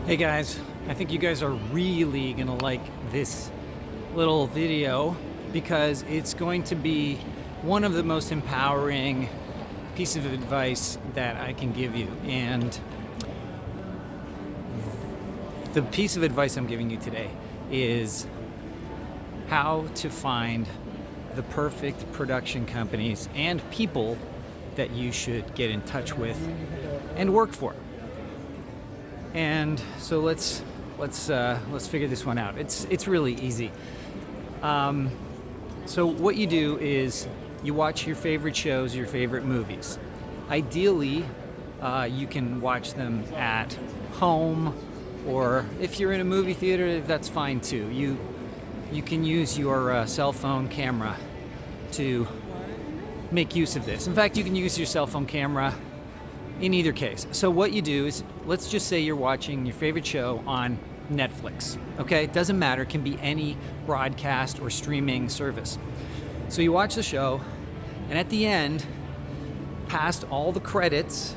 Hey guys, I think you guys are really gonna like this little video because it's going to be one of the most empowering pieces of advice that I can give you. And the piece of advice I'm giving you today is how to find the perfect production companies and people that you should get in touch with and work for. And so let's figure this one out. It's really easy. So what you do is you watch your favorite shows, your favorite movies. Ideally, you can watch them at home, or if you're in a movie theater, that's fine too. You can use your cell phone camera to make use of this. In fact, you can use your cell phone camera in either case. So what you do is, let's just say you're watching your favorite show on Netflix, okay? It doesn't matter, it can be any broadcast or streaming service. So you watch the show, and at the end, past all the credits,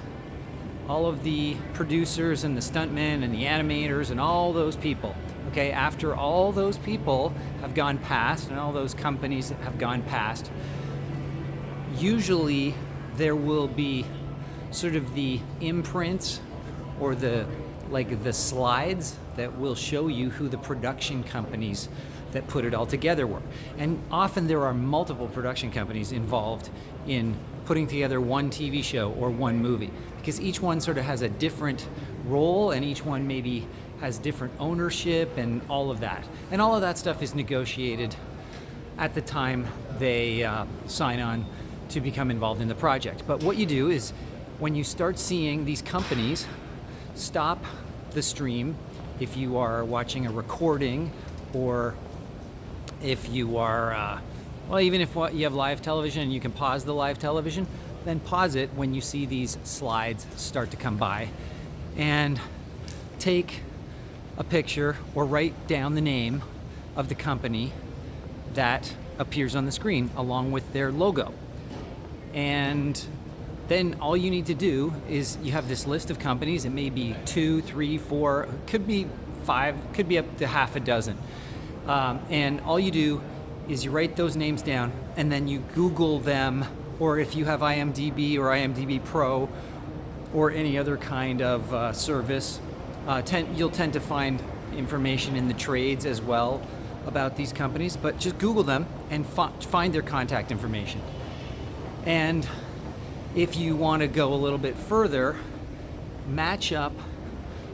all of the producers and the stuntmen and the animators and all those people, okay? After all those people have gone past and all those companies have gone past, usually there will be sort of the imprints or the slides that will show you who the production companies that put it all together were. And often there are multiple production companies involved in putting together one TV show or one movie, because each one sort of has a different role and each one maybe has different ownership and all of that. And all of that stuff is negotiated at the time they sign on to become involved in the project. But what you do is, when you start seeing these companies, stop the stream if you are watching a recording, or if you are, even if you have live television and you can pause the live television, then pause it when you see these slides start to come by, and take a picture or write down the name of the company that appears on the screen along with their logo. And then all you need to do is, you have this list of companies. It may be 2, 3, 4, could be 5, could be up to half a dozen. And all you do is you write those names down, and then you Google them, or if you have IMDb or IMDb Pro or any other kind of service, you'll tend to find information in the trades as well about these companies. But just Google them and find their contact information. And if you want to go a little bit further, match up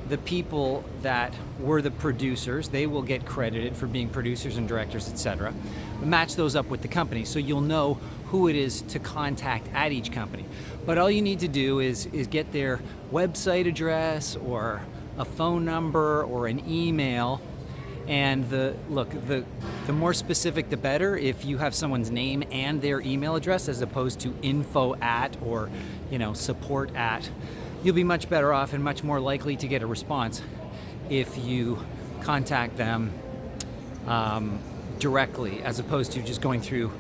the people that were the producers. They will get credited for being producers and directors, etc. Match those up with the company so you'll know who it is to contact at each company. But all you need to do is get their website address or a phone number or an email. And the more specific, the better. If you have someone's name and their email address as opposed to info at or support at, you'll be much better off and much more likely to get a response if you contact them directly, as opposed to just going through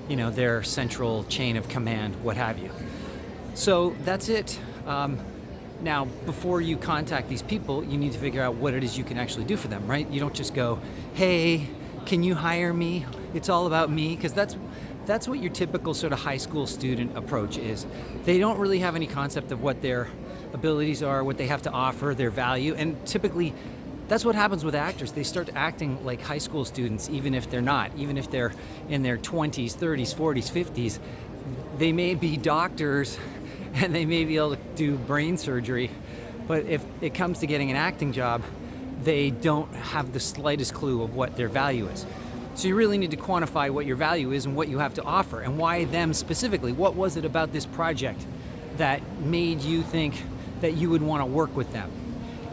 their central chain of command, what have you. So that's it. Now, before you contact these people, you need to figure out what it is you can actually do for them, right? You don't just go, hey, can you hire me? It's all about me, because that's what your typical sort of high school student approach is. They don't really have any concept of what their abilities are, what they have to offer, their value, and typically that's what happens with actors. They start acting like high school students, even if they're not, even if they're in their 20s, 30s, 40s, 50s. They may be doctors and they may be able to do brain surgery, but if it comes to getting an acting job, they don't have the slightest clue of what their value is. So you really need to quantify what your value is and what you have to offer, and why them specifically. What was it about this project that made you think that you would want to work with them?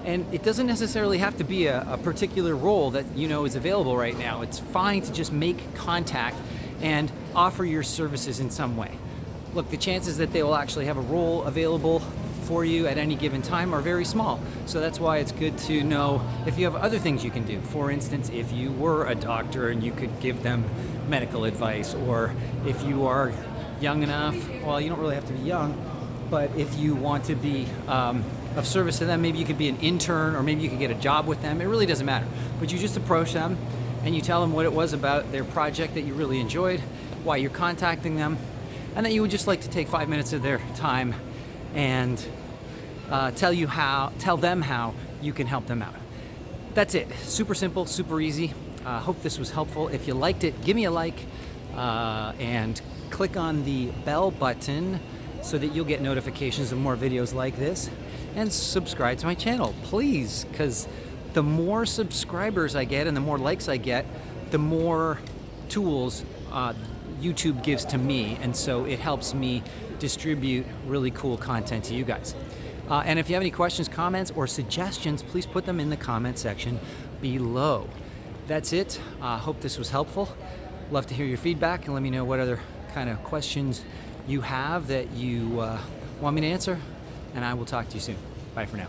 And it doesn't necessarily have to be a particular role that is available right now. It's fine to just make contact and offer your services in some way. Look, the chances that they will actually have a role available for you at any given time are very small. So that's why it's good to know if you have other things you can do. For instance, if you were a doctor and you could give them medical advice, or if you are young enough, well, you don't really have to be young, but if you want to be of service to them. Maybe you could be an intern, or maybe you could get a job with them. It really doesn't matter. But you just approach them and you tell them what it was about their project that you really enjoyed, why you're contacting them, and that you would just like to take 5 minutes of their time and tell them how you can help them out. That's it. Super simple, super easy. Hope this was helpful. If you liked it, give me a like and click on the bell button so that you'll get notifications of more videos like this, and subscribe to my channel, please, because the more subscribers I get and the more likes I get, the more tools YouTube gives to me, and so it helps me distribute really cool content to you guys. And if you have any questions, comments, or suggestions, please put them in the comment section below. That's it. Hope this was helpful. Love to hear your feedback, and let me know what other kind of questions you have that you want me to answer, and I will talk to you soon. Bye for now.